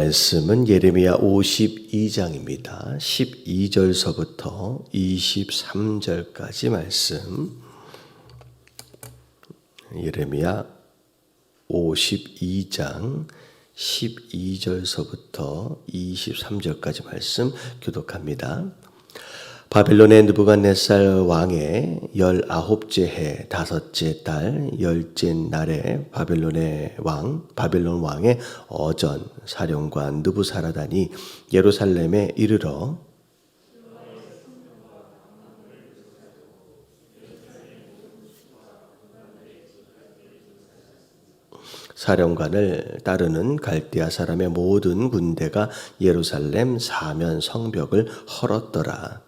말씀은 예레미야 52장입니다. 12절서부터 23절까지 말씀. 예레미야 52장 12절서부터 23절까지 말씀 교독합니다. 바벨론의 느부갓네살 왕의 19째 해 5째 달 10째 날에 바벨론 왕의 어전 사령관 느부사라단이 예루살렘에 이르러 사령관을 따르는 갈대아 사람의 모든 군대가 예루살렘 사면 성벽을 헐었더라.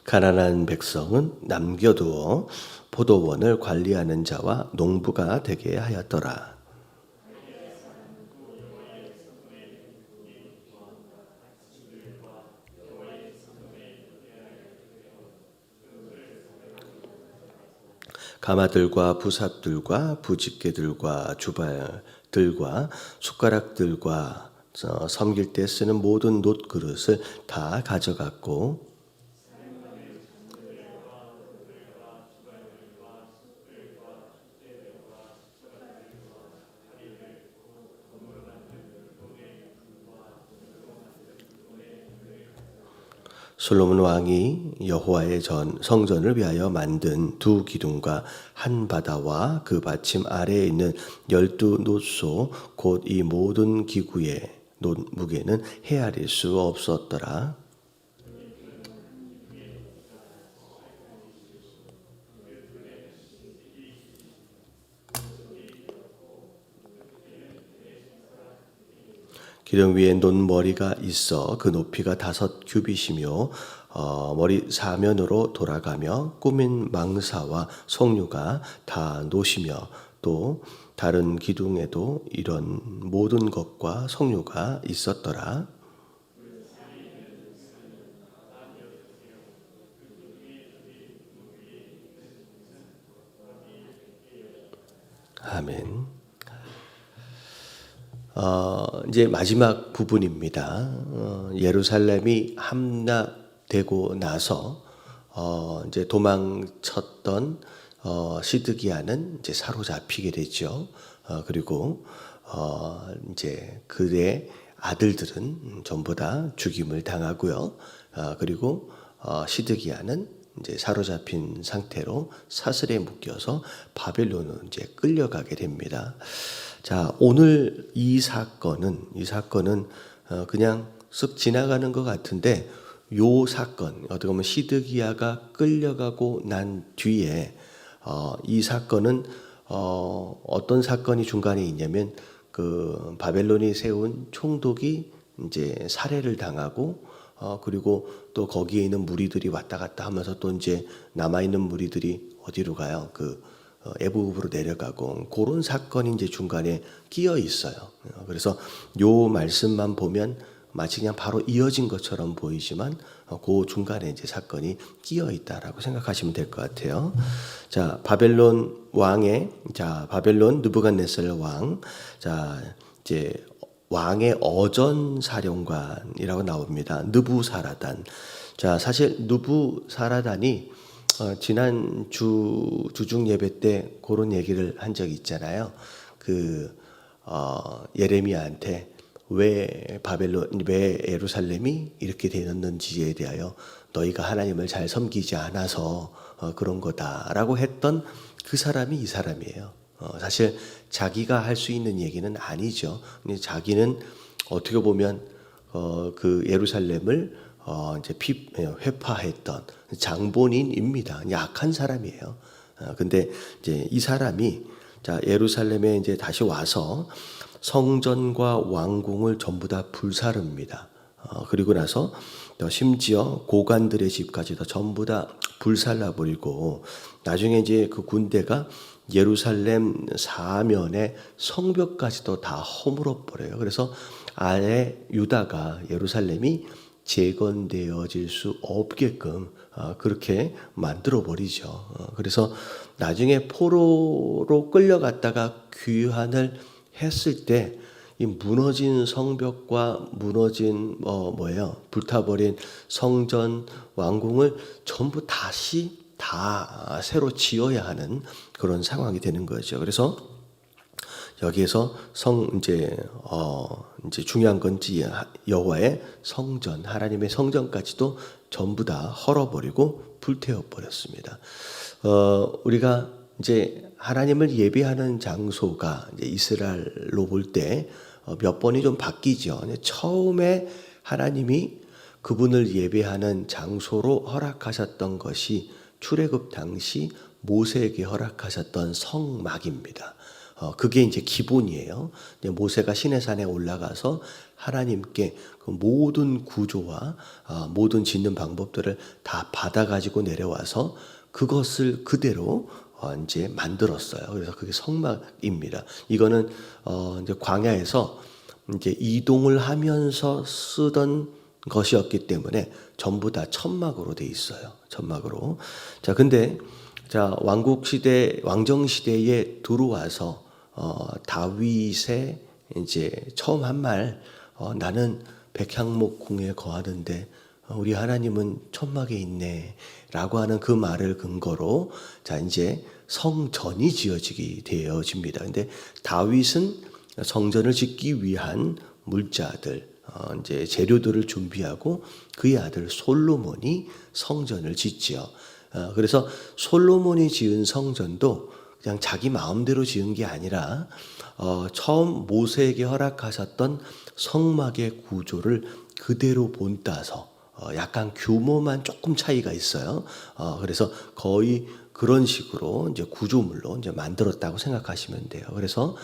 가난한 백성은 남겨두어 포도원을 관리하는 자와 농부가 되게 하였더라. 가마들과 부삽들과 부집개들과 주발들과 숟가락들과 섬길 때 쓰는 모든 놋그릇을 다 가져갔고 솔로몬 왕이 여호와의 성전을 위하여 만든 두 기둥과 한 바다와 그 받침 아래에 있는 12놋소 곧 이 모든 기구의 놋 무게는 헤아릴 수 없었더라. 기둥 위에 놋머리가 있어 그 높이가 5규빗이며 머리 사면으로 돌아가며 꾸민 망사와 송유가 다 놋이며 또 다른 기둥에도 이런 모든 것과 송유가 있었더라. 아멘. 이제 마지막 부분입니다. 예루살렘이 함락되고 나서 이제 도망쳤던 시드기야는 이제 사로잡히게 되죠. 그리고 이제 그의 아들들은 전부 다 죽임을 당하고요. 그리고 시드기야는 이제 사로잡힌 상태로 사슬에 묶여서 바벨론으로 이제 끌려가게 됩니다. 자, 오늘 이 사건은 그냥 쓱 지나가는 것 같은데 요 사건, 어떻게 보면 시드기야가 끌려가고 난 뒤에 이 사건은 어떤 사건이 중간에 있냐면 그 바벨론이 세운 총독이 이제 살해를 당하고 그리고 또 거기에 있는 무리들이 왔다 갔다 하면서 또 이제 남아 있는 무리들이 어디로 가요? 애굽으로 내려가고 그런 사건이 이제 중간에 끼어 있어요. 그래서 요 말씀만 보면 마치 그냥 바로 이어진 것처럼 보이지만 그 중간에 이제 사건이 끼어 있다라고 생각하시면 될 것 같아요. 자, 바벨론 느부갓네살 왕, 자 이제 왕의 어전 사령관이라고 나옵니다. 느부사라단. 자, 사실 느부사라단이 지난 주중 예배 때 그런 얘기를 한 적이 있잖아요. 예레미야한테 왜 예루살렘이 이렇게 되었는지에 대하여 너희가 하나님을 잘 섬기지 않아서 그런 거다라고 했던 그 사람이 이 사람이에요. 사실 자기가 할 수 있는 얘기는 아니죠. 근데 자기는 어떻게 보면 그 예루살렘을 이제 회파했던 장본인입니다. 약한 사람이에요. 근데 이제 이 사람이 자 예루살렘에 이제 다시 와서 성전과 왕궁을 전부 다 불사릅니다. 그리고 나서 심지어 고관들의 집까지도 전부 다 불살라버리고 나중에 이제 그 군대가 예루살렘 사면의 성벽까지도 다 허물어 버려요. 그래서 아예 유다가 예루살렘이 재건되어질 수 없게끔 그렇게 만들어 버리죠. 그래서 나중에 포로로 끌려갔다가 귀환을 했을 때 이 무너진 성벽과 무너진 불타버린 성전 왕궁을 전부 다시 다 새로 지어야 하는 그런 상황이 되는 거죠. 그래서 여기에서 이제 중요한 건지 여호와의 성전, 하나님의 성전까지도 전부 다 헐어버리고 불태워 버렸습니다. 우리가 이제 하나님을 예배하는 장소가 이제 이스라엘로 볼 때 몇 번이 좀 바뀌죠. 처음에 하나님이 그분을 예배하는 장소로 허락하셨던 것이 출애굽 당시 모세에게 허락하셨던 성막입니다. 그게 이제 기본이에요. 모세가 시내산에 올라가서 하나님께 그 모든 구조와 모든 짓는 방법들을 다 받아가지고 내려와서 그것을 그대로 이제 만들었어요. 그래서 그게 성막입니다. 이거는 이제 광야에서 이제 이동을 하면서 쓰던 것이었기 때문에 전부 다 천막으로 돼 있어요. 천막으로. 자, 근데 왕국 시대, 왕정 시대에 들어와서 다윗의 이제 처음 한 말, 나는 백향목 궁에 거하는데 우리 하나님은 천막에 있네라고 하는 그 말을 근거로 이제 성전이 지어지게 되어집니다. 근데 다윗은 성전을 짓기 위한 물자들, 이제 재료들을 준비하고 그의 아들 솔로몬이 성전을 짓지요. 그래서 솔로몬이 지은 성전도 그냥 자기 마음대로 지은 게 아니라 처음 모세에게 허락하셨던 성막의 구조를 그대로 본따서 약간 규모만 조금 차이가 있어요. 그래서 거의 그런 식으로 이제 구조물로 이제 만들었다고 생각하시면 돼요. 그래서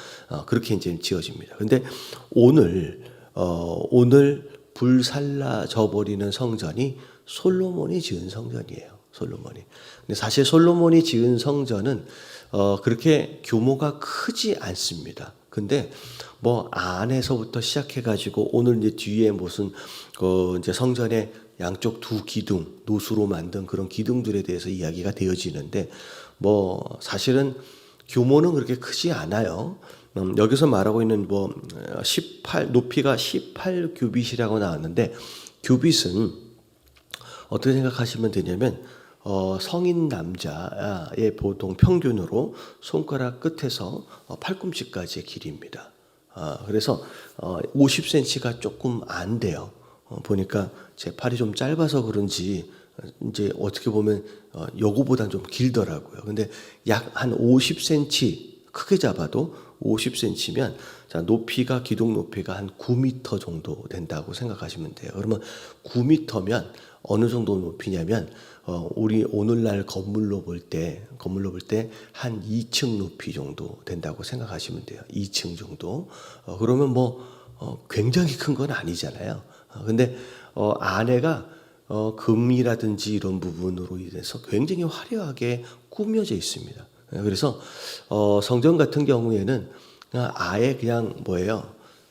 그렇게 이제 지어집니다. 근데 오늘 불살라져 버리는 성전이 솔로몬이 지은 성전이에요. 솔로몬이. 근데 사실 솔로몬이 지은 성전은 그렇게 규모가 크지 않습니다. 근데 안에서부터 시작해가지고 오늘 이제 뒤에 무슨 이제 성전의 양쪽 두 기둥, 노수로 만든 그런 기둥들에 대해서 이야기가 되어지는데 사실은 규모는 그렇게 크지 않아요. 여기서 말하고 있는 18 높이가 18규빗이라고 나왔는데 규빗은 어떻게 생각하시면 되냐면 성인 남자의 보통 평균으로 손가락 끝에서 팔꿈치까지의 길이입니다. 그래서 50cm가 조금 안 돼요. 보니까 제 팔이 좀 짧아서 그런지 이제 어떻게 보면 요거보단 좀 길더라고요. 근데 약 한 50cm 크게 잡아도 50cm면 높이가 기둥 높이가 한 9m 정도 된다고 생각하시면 돼요. 그러면 9m면 어느 정도 높이냐면 우리 오늘날 건물로 볼 때 한 2층 높이 정도 된다고 생각하시면 돼요. 2층 정도. 그러면 굉장히 큰 건 아니잖아요. 근데 안에가 금이라든지 이런 부분으로 인해서 굉장히 화려하게 꾸며져 있습니다. 그래서 성전 같은 경우에는 아예 그냥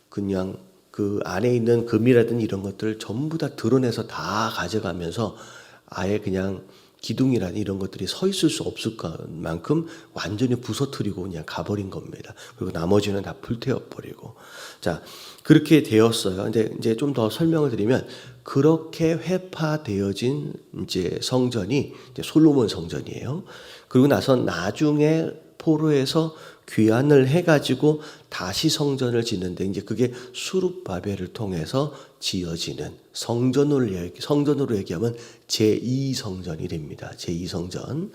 그냥 그 안에 있는 금이라든지 이런 것들을 전부 다 드러내서 다 가져가면서 아예 그냥 기둥이라든지 이런 것들이 서 있을 수 없을 만큼 완전히 부서뜨리고 그냥 가버린 겁니다. 그리고 나머지는 다 불태워버리고. 그렇게 되었어요. 근데 이제 좀 더 설명을 드리면 그렇게 회파되어진 이제 성전이 이제 솔로몬 성전이에요. 그리고 나서 나중에 포로에서 귀환을 해가지고 다시 성전을 짓는데 이제 그게 수룹바벨을 통해서 지어지는 성전으로 얘기하면 제2성전이 됩니다. 제2성전.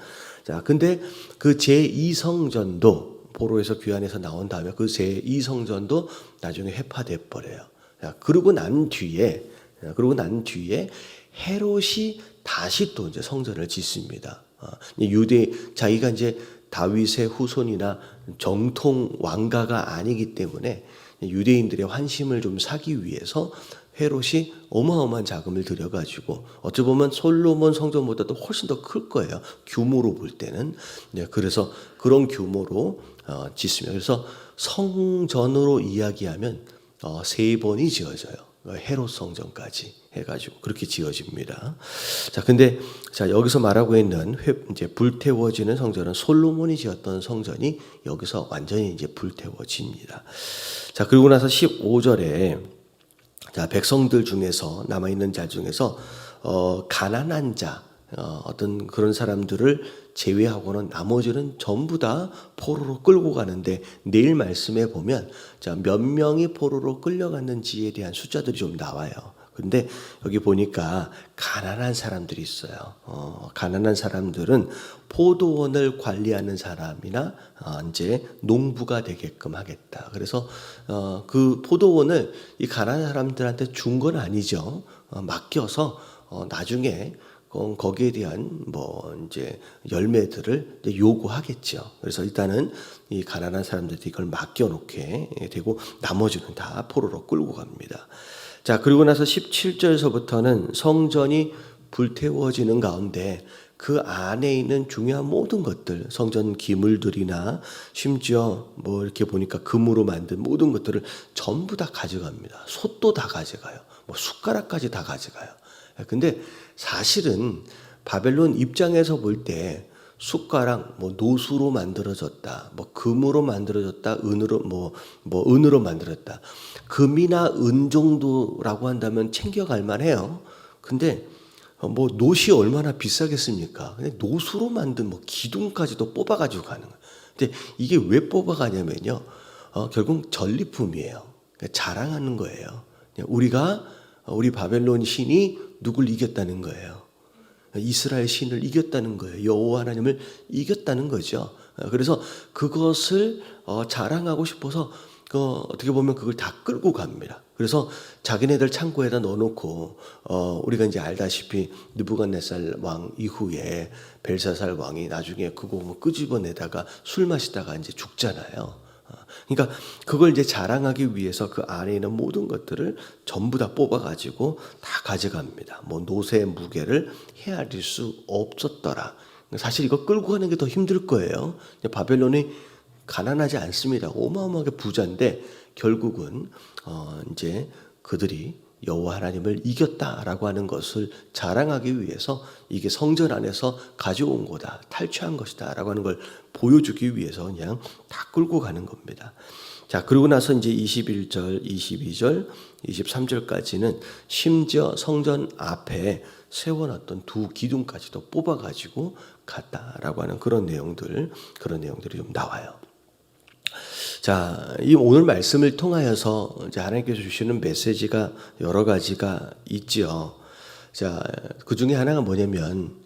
근데 그 제2성전도 포로에서 귀환해서 나온 다음에 그 제2성전도 나중에 회파돼 버려요. 그러고 난 뒤에 헤롯이 다시 또 이제 성전을 짓습니다. 자기가 이제 다윗의 후손이나 정통 왕가가 아니기 때문에 유대인들의 환심을 좀 사기 위해서 헤롯이 어마어마한 자금을 들여가지고 어찌 보면 솔로몬 성전보다도 훨씬 더 클 거예요. 규모로 볼 때는. 그래서 그런 규모로 짓습니다. 그래서 성전으로 이야기하면 3번이 지어져요. 헤롯 성전까지 해가지고 그렇게 지어집니다. 자, 근데 자 여기서 말하고 있는 이제 불태워지는 성전은 솔로몬이 지었던 성전이 여기서 완전히 이제 불태워집니다. 자, 그리고 나서 15절에 자 백성들 중에서 남아 있는 자 중에서 가난한 자 어떤 그런 사람들을 제외하고는 나머지는 전부 다 포로로 끌고 가는데 내일 말씀에 보면 자, 몇 명이 포로로 끌려갔는지에 대한 숫자들이 좀 나와요. 근데 여기 보니까 가난한 사람들이 있어요. 가난한 사람들은 포도원을 관리하는 사람이나 이제 농부가 되게끔 하겠다. 그래서 그 포도원을 이 가난한 사람들한테 준 건 아니죠. 맡겨서 나중에 거기에 대한 뭐 이제 열매들을 요구하겠죠. 그래서 일단은 이 가난한 사람들한테 이걸 맡겨놓게 되고 나머지는 다 포로로 끌고 갑니다. 자, 그리고 나서 17절에서부터는 성전이 불태워지는 가운데 그 안에 있는 중요한 모든 것들, 성전 기물들이나 심지어 뭐 이렇게 보니까 금으로 만든 모든 것들을 전부 다 가져갑니다. 솥도 다 가져가요. 뭐 숟가락까지 다 가져가요. 근데 사실은 바벨론 입장에서 볼 때 숟가락 뭐 노수로 만들어졌다, 뭐 금으로 만들어졌다, 은으로 만들었다. 금이나 은 정도라고 한다면 챙겨갈 만해요. 근데 뭐 노시 얼마나 비싸겠습니까? 근데 노수로 만든 뭐 기둥까지도 뽑아가지고 가는 거예요. 근데 이게 왜 뽑아가냐면요, 결국 전리품이에요. 그러니까 자랑하는 거예요. 우리 바벨론 신이 누굴 이겼다는 거예요. 이스라엘 신을 이겼다는 거예요. 여호와 하나님을 이겼다는 거죠. 그래서 그것을 자랑하고 싶어서 어떻게 보면 그걸 다 끌고 갑니다. 그래서 자기네들 창고에다 넣어놓고 우리가 이제 알다시피 느부갓네살 왕 이후에 벨사살 왕이 나중에 그거 끄집어내다가 술 마시다가 이제 죽잖아요. 그러니까 그걸 이제 자랑하기 위해서 그 안에 있는 모든 것들을 전부 다 뽑아가지고 다 가져갑니다. 뭐 노새의 무게를 헤아릴 수 없었더라. 사실 이거 끌고 가는 게 더 힘들 거예요. 바벨론이 가난하지 않습니다. 어마어마하게 부자인데 결국은 이제 그들이 여호와 하나님을 이겼다라고 하는 것을 자랑하기 위해서 이게 성전 안에서 가져온 거다, 탈취한 것이다라고 하는 걸 보여주기 위해서 그냥 다 끌고 가는 겁니다. 자, 그리고 나서 이제 21절, 22절, 23절까지는 심지어 성전 앞에 세워놨던 두 기둥까지도 뽑아가지고 갔다라고 하는 그런 내용들이 좀 나와요. 자, 이 오늘 말씀을 통하여서 이제 하나님께서 주시는 메시지가 여러 가지가 있죠. 자, 그 중에 하나가 뭐냐면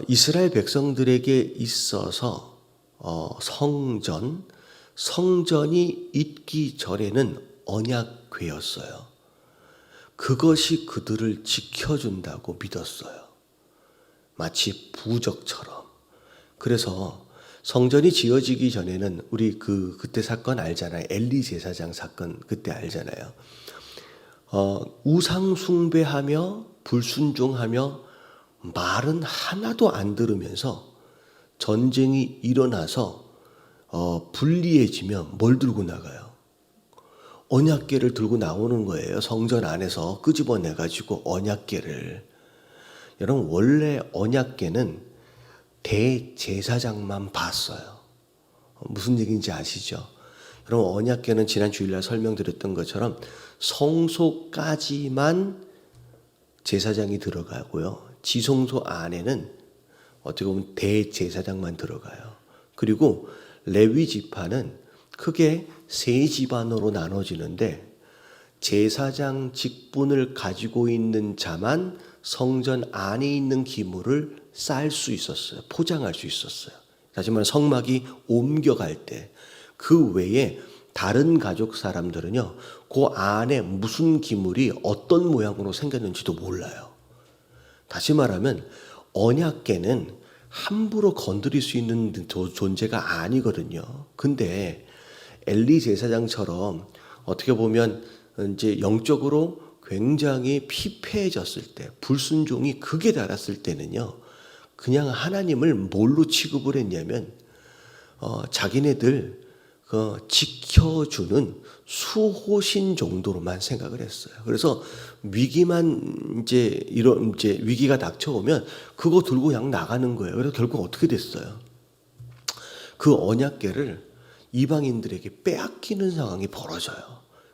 이스라엘 백성들에게 있어서 성전이 있기 전에는 언약궤였어요. 그것이 그들을 지켜준다고 믿었어요. 마치 부적처럼. 그래서 성전이 지어지기 전에는 우리 그때 사건 알잖아요. 엘리 제사장 사건 그때 알잖아요. 우상 숭배하며 불순종하며 말은 하나도 안 들으면서 전쟁이 일어나서 불리해지면 뭘 들고 나가요? 언약궤를 들고 나오는 거예요. 성전 안에서 끄집어내가지고 언약궤를. 여러분 원래 언약궤는 대제사장만 봤어요. 무슨 얘기인지 아시죠? 여러분 언약궤는 지난 주일날 설명드렸던 것처럼 성소까지만 제사장이 들어가고요. 지성소 안에는 어떻게 보면 대제사장만 들어가요. 그리고 레위 지파는 크게 세 집안으로 나눠지는데 제사장 직분을 가지고 있는 자만 성전 안에 있는 기물을 쌀 수 있었어요. 포장할 수 있었어요. 다시 말해 성막이 옮겨갈 때 그 외에 다른 가족 사람들은요, 그 안에 무슨 기물이 어떤 모양으로 생겼는지도 몰라요. 다시 말하면 언약궤는 함부로 건드릴 수 있는 존재가 아니거든요. 근데 엘리 제사장처럼 어떻게 보면 이제 영적으로 굉장히 피폐해졌을 때, 불순종이 극에 달았을 때는요, 그냥 하나님을 뭘로 취급을 했냐면 자기네들 지켜주는 수호신 정도로만 생각을 했어요. 그래서 위기만 이제 위기가 닥쳐오면 그거 들고 그냥 나가는 거예요. 그래서 결국 어떻게 됐어요? 그 언약궤를 이방인들에게 빼앗기는 상황이 벌어져요.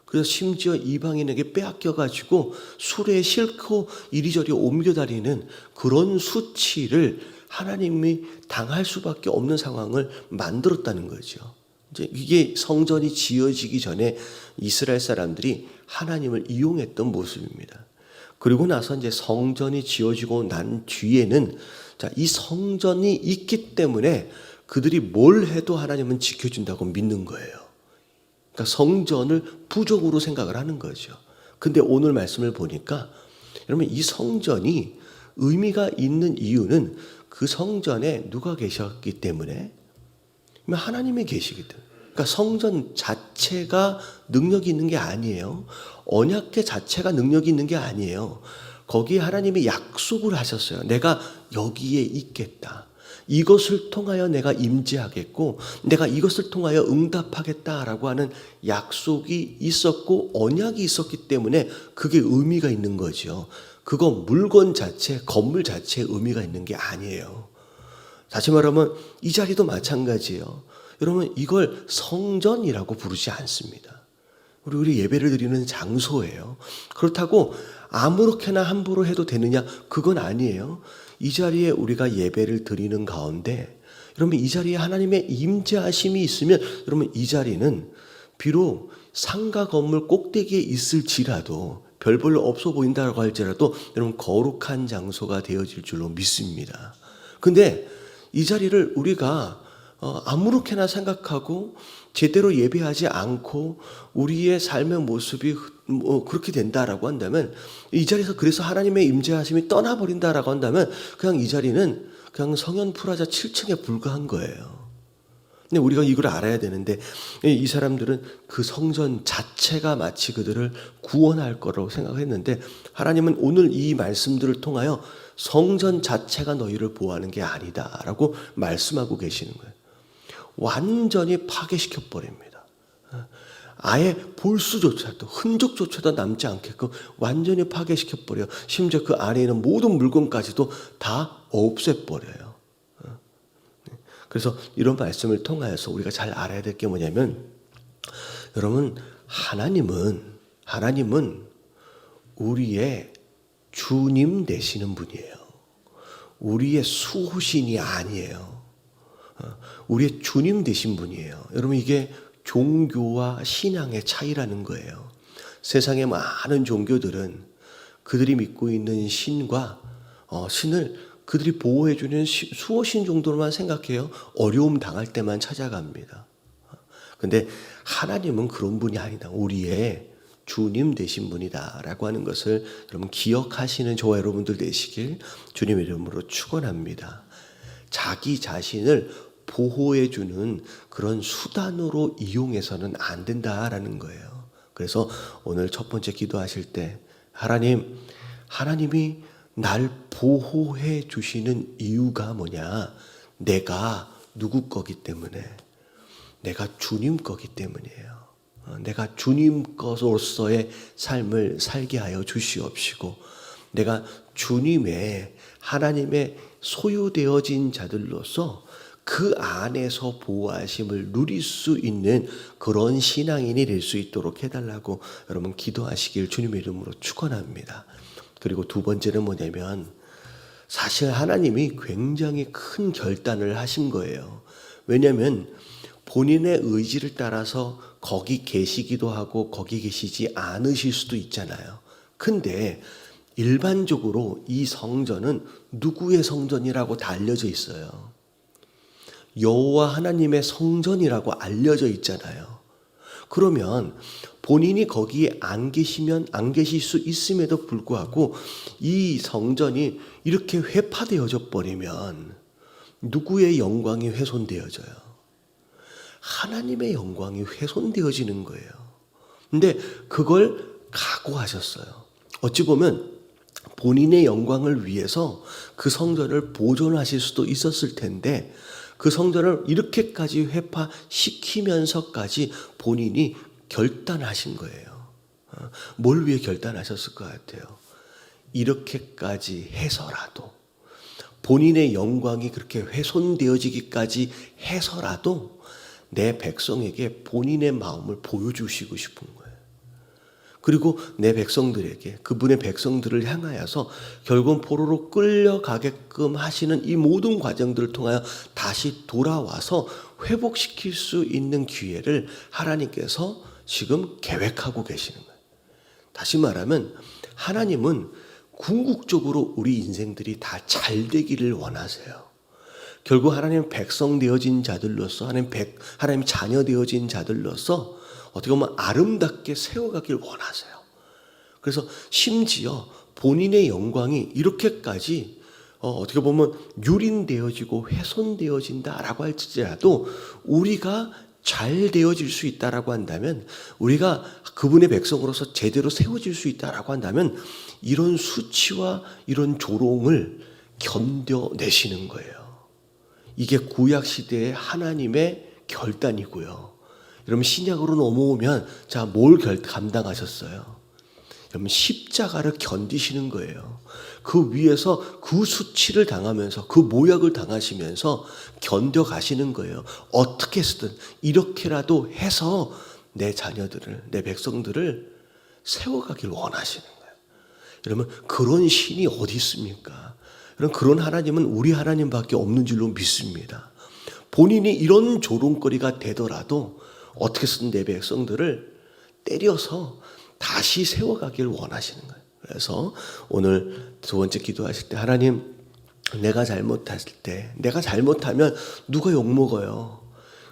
그래서 심지어 이방인에게 빼앗겨가지고 수레에 싣고 이리저리 옮겨다니는 그런 수치를 하나님이 당할 수밖에 없는 상황을 만들었다는 거죠. 이제 이게 성전이 지어지기 전에 이스라엘 사람들이 하나님을 이용했던 모습입니다. 그리고 나서 이제 성전이 지어지고 난 뒤에는 이 성전이 있기 때문에 그들이 뭘 해도 하나님은 지켜준다고 믿는 거예요. 그러니까 성전을 부족으로 생각을 하는 거죠. 근데 오늘 말씀을 보니까 여러분 이 성전이 의미가 있는 이유는 그 성전에 누가 계셨기 때문에 하나님이 계시기 때문에. 그러니까 성전 자체가 능력이 있는 게 아니에요. 언약궤 자체가 능력이 있는 게 아니에요. 거기에 하나님이 약속을 하셨어요. 내가 여기에 있겠다. 이것을 통하여 내가 임재하겠고 내가 이것을 통하여 응답하겠다라고 하는 약속이 있었고 언약이 있었기 때문에 그게 의미가 있는 거죠. 그거 물건 자체, 건물 자체에 의미가 있는 게 아니에요. 다시 말하면 이 자리도 마찬가지예요. 여러분 이걸 성전이라고 부르지 않습니다. 우리 예배를 드리는 장소예요. 그렇다고 아무렇게나 함부로 해도 되느냐? 그건 아니에요. 이 자리에 우리가 예배를 드리는 가운데 여러분 이 자리에 하나님의 임재하심이 있으면 여러분 이 자리는 비록 상가 건물 꼭대기에 있을지라도 별 별로 없어 보인다고 할지라도 여러분 거룩한 장소가 되어질 줄로 믿습니다. 근데 이 자리를 우리가 아무렇게나 생각하고 제대로 예배하지 않고 우리의 삶의 모습이 그렇게 된다라고 한다면 이 자리에서 그래서 하나님의 임재하심이 떠나버린다라고 한다면 그냥 이 자리는 그냥 성현 프라자 7층에 불과한 거예요. 근데 우리가 이걸 알아야 되는데 이 사람들은 그 성전 자체가 마치 그들을 구원할 거라고 생각했는데 하나님은 오늘 이 말씀들을 통하여 성전 자체가 너희를 보호하는 게 아니다라고 말씀하고 계시는 거예요. 완전히 파괴시켜 버립니다. 아예 볼수조차도 흔적조차도 남지 않게끔 완전히 파괴시켜 버려. 심지어 그 안에 있는 모든 물건까지도 다 없애버려요. 그래서 이런 말씀을 통하여서 우리가 잘 알아야 될 게 뭐냐면 여러분 하나님은 우리의 주님 되시는 분이에요. 우리의 수호신이 아니에요. 우리의 주님 되신 분이에요. 여러분 이게 종교와 신앙의 차이라는 거예요. 세상의 많은 종교들은 그들이 믿고 있는 신과 신을 그들이 보호해주는 수호신 정도로만 생각해요. 어려움 당할 때만 찾아갑니다. 근데 하나님은 그런 분이 아니다. 우리의 주님 되신 분이다라고 하는 것을 여러분 기억하시는 저와 여러분들 되시길 주님의 이름으로 축원합니다. 자기 자신을 보호해주는 그런 수단으로 이용해서는 안 된다라는 거예요. 그래서 오늘 첫 번째 기도하실 때 하나님이 날 보호해 주시는 이유가 뭐냐? 내가 누구 거기 때문에, 내가 주님 거기 때문이에요. 내가 주님 것으로서의 삶을 살게 하여 주시옵시고 내가 주님의 하나님의 소유되어진 자들로서 그 안에서 보호하심을 누릴 수 있는 그런 신앙인이 될 수 있도록 해달라고 여러분 기도하시길 주님의 이름으로 축원합니다. 그리고 두 번째는 뭐냐면 사실 하나님이 굉장히 큰 결단을 하신 거예요. 왜냐하면 본인의 의지를 따라서 거기 계시기도 하고 거기 계시지 않으실 수도 있잖아요. 근데 일반적으로 이 성전은 누구의 성전이라고 다 알려져 있어요. 여호와 하나님의 성전이라고 알려져 있잖아요. 그러면 본인이 거기에 안 계시면 안 계실 수 있음에도 불구하고 이 성전이 이렇게 회파되어져 버리면 누구의 영광이 훼손되어져요? 하나님의 영광이 훼손되어지는 거예요. 근데 그걸 각오하셨어요. 어찌 보면 본인의 영광을 위해서 그 성전을 보존하실 수도 있었을 텐데 그 성전을 이렇게까지 회파시키면서까지 본인이 결단하신 거예요. 뭘 위해 결단하셨을 것 같아요? 이렇게까지 해서라도, 본인의 영광이 그렇게 훼손되어지기까지 해서라도 내 백성에게 본인의 마음을 보여주시고 싶은 거예요. 그리고 내 백성들에게, 그분의 백성들을 향하여서 결국은 포로로 끌려가게끔 하시는 이 모든 과정들을 통하여 다시 돌아와서 회복시킬 수 있는 기회를 하나님께서 지금 계획하고 계시는 거예요. 다시 말하면 하나님은 궁극적으로 우리 인생들이 다 잘 되기를 원하세요. 결국 하나님 백성 되어진 자들로서, 하나님 자녀 되어진 자들로서 어떻게 보면 아름답게 세워가길 원하세요. 그래서 심지어 본인의 영광이 이렇게까지 어떻게 보면 유린되어지고 훼손되어진다라고 할지라도 우리가 잘 되어질 수 있다라고 한다면, 우리가 그분의 백성으로서 제대로 세워질 수 있다라고 한다면 이런 수치와 이런 조롱을 견뎌내시는 거예요. 이게 구약 시대의 하나님의 결단이고요. 여러분 신약으로 넘어오면 자, 뭘 감당하셨어요? 여러분 십자가를 견디시는 거예요. 그 위에서 그 수치를 당하면서 그 모욕을 당하시면서 견뎌가시는 거예요. 어떻게 쓰든 이렇게라도 해서 내 자녀들을, 내 백성들을 세워가길 원하시는 거예요. 여러분 그런 신이 어디 있습니까? 여러분 그런 하나님은 우리 하나님밖에 없는 줄로 믿습니다. 본인이 이런 조롱거리가 되더라도 어떻게 쓰든 내 백성들을 때려서 다시 세워가길 원하시는 거예요. 그래서 오늘 두 번째 기도하실 때, 하나님 내가 잘못했을 때, 내가 잘못하면 누가 욕먹어요?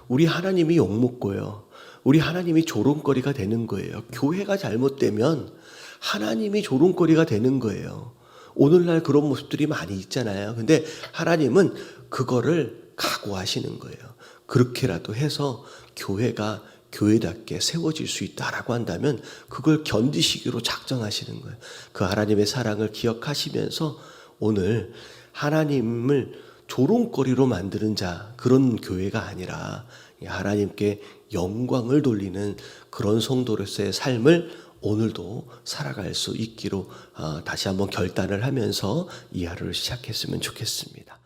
우리 하나님이 욕먹고요. 우리 하나님이 조롱거리가 되는 거예요. 교회가 잘못되면 하나님이 조롱거리가 되는 거예요. 오늘날 그런 모습들이 많이 있잖아요. 근데 하나님은 그거를 각오하시는 거예요. 그렇게라도 해서 교회가 교회답게 세워질 수 있다라고 한다면 그걸 견디시기로 작정하시는 거예요. 그 하나님의 사랑을 기억하시면서 오늘 하나님을 조롱거리로 만드는 자, 그런 교회가 아니라 하나님께 영광을 돌리는 그런 성도로서의 삶을 오늘도 살아갈 수 있기로 다시 한번 결단을 하면서 이 하루를 시작했으면 좋겠습니다.